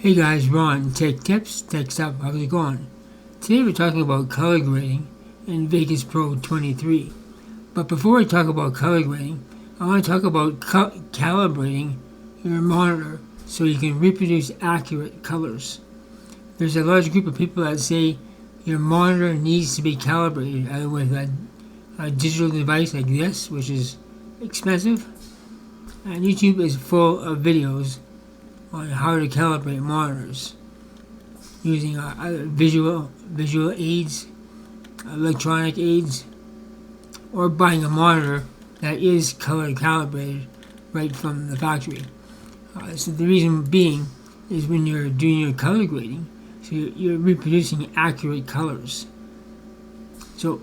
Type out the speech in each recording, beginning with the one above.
Hey guys, Ron, Tech Tips, Tech Stuff, how's it going? Today we're talking about color grading in Vegas Pro 23. But before I talk about color grading, I want to talk about calibrating your monitor so you can reproduce accurate colors. There's a large group of people that say your monitor needs to be calibrated either with a digital device like this, which is expensive, and YouTube is full of videos on how to calibrate monitors using visual aids, electronic aids, or buying a monitor that is color calibrated right from the factory. So the reason being is when you're doing your color grading, so you're reproducing accurate colors. So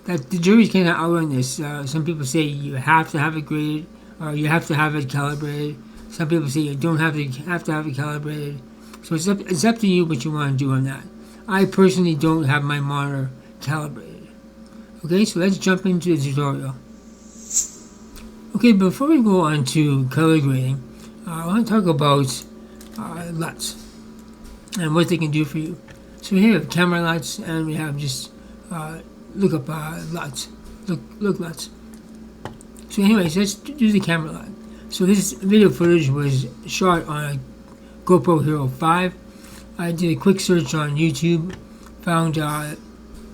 that the jury's kind of out on this. Some people say you have to have it graded or you have to have it calibrated. Some people say you don't have to have it calibrated. So it's up to you what you want to do on that. I personally don't have my monitor calibrated. Okay, so let's jump into the tutorial. Okay, before we go on to color grading, I want to talk about LUTs and what they can do for you. So here we have camera LUTs, and we have just look up LUTs. Look LUTs. So anyways, let's do the camera LUT. So this video footage was shot on a GoPro Hero 5. I did a quick search on YouTube, found I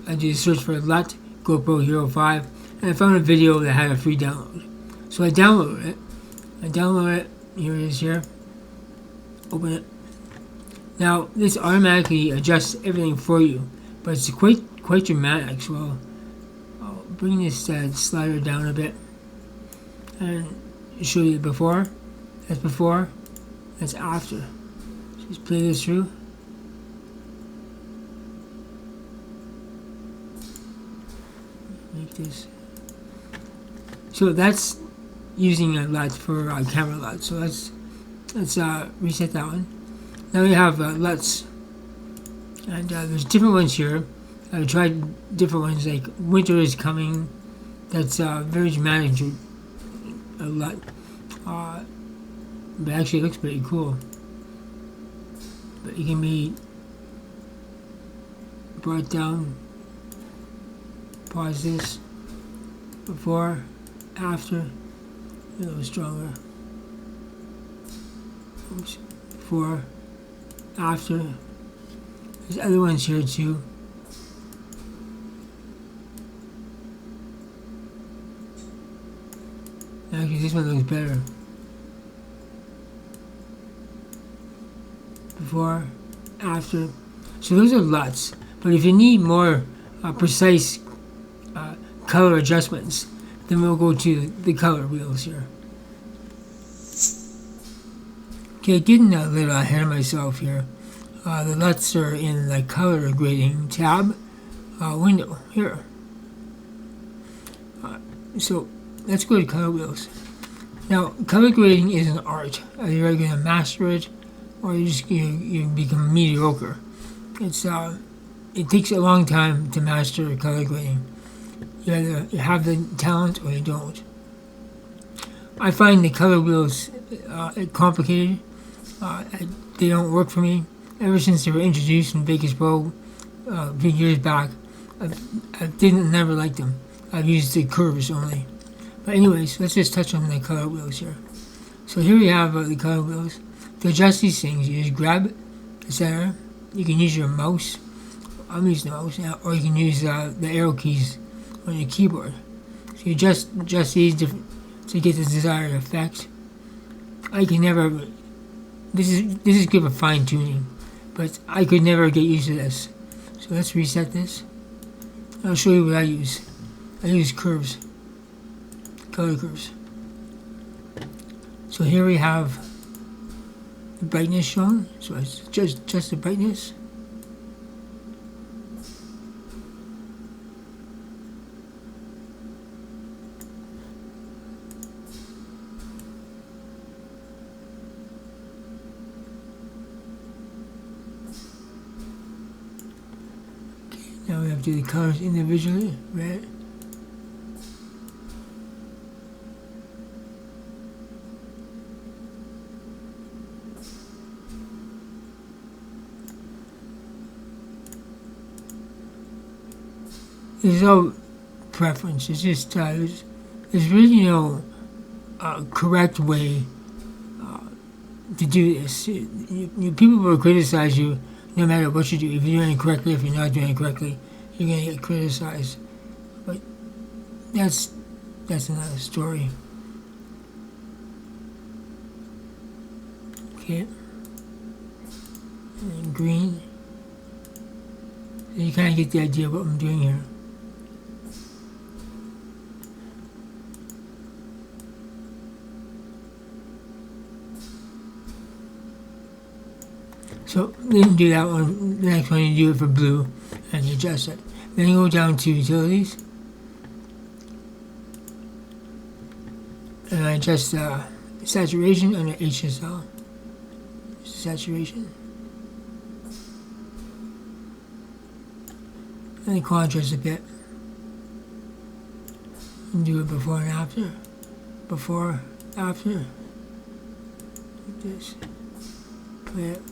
did a search for LUT GoPro Hero 5, and I found a video that had a free download. So I downloaded it. Here it is here. Open it. Now this automatically adjusts everything for you, but it's quite dramatic. So I'll bring this slider down a bit and show you before. That's before. That's after. Just play this through. Make this. So that's using a LUT for camera LUT. So let's reset that one. Now we have LUTs, and there's different ones here. I've tried different ones like winter is coming. That's very dramatic. A LUT, but actually it looks pretty cool. But it can be brought down. Pause this. Before, after, a little stronger. Oops. Before, after. There's other ones here too. Actually, this one looks better. Before, after. So those are LUTs. But if you need more precise color adjustments, then we'll go to the color wheels here. Okay, getting a little ahead of myself here. The LUTs are in the color grading tab window here. So let's go to color wheels. Now, color grading is an art. Either you're going to master it, or you become mediocre. It takes a long time to master color grading. You either have the talent or you don't. I find the color wheels complicated. They don't work for me. Ever since they were introduced in Vegas Pro a few years back, I never liked them. I've used the curves only. But anyways, let's just touch on the color wheels here. So here we have the color wheels. To adjust these things, you just grab the center. You can use your mouse. I'm using the mouse now, or you can use the arrow keys on your keyboard. So you adjust these to get the desired effect. I can never. This is good for fine tuning, but I could never get used to this. So let's reset this. I'll show you what I use. I use curves. Color curves. So here we have the brightness shown. So it's just the brightness. Okay, now we have to do the colors individually. Red. there's no preference. It's just there's really no correct way to do this. People will criticize you no matter what you do. If you're doing it correctly, if you're not doing it correctly, you're going to get criticized. But that's another story. Okay. And green. So you kind of get the idea of what I'm doing here. So then do that one. The next one you do it for blue and you adjust it. Then you go down to utilities and I adjust saturation under HSL. Saturation. And contrast a bit. And do it before and after. Before, after. Like this. Play it.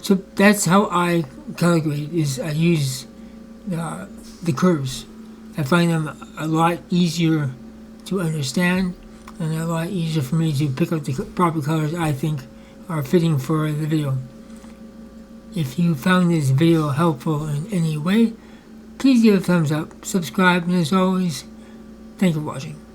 So that's how I calculate. Is I use the curves. I find them a lot easier to understand and a lot easier for me to pick up the proper colors I think are fitting for the video. If you found this video helpful in any way, please give it a thumbs up, subscribe, and as always, thank you for watching.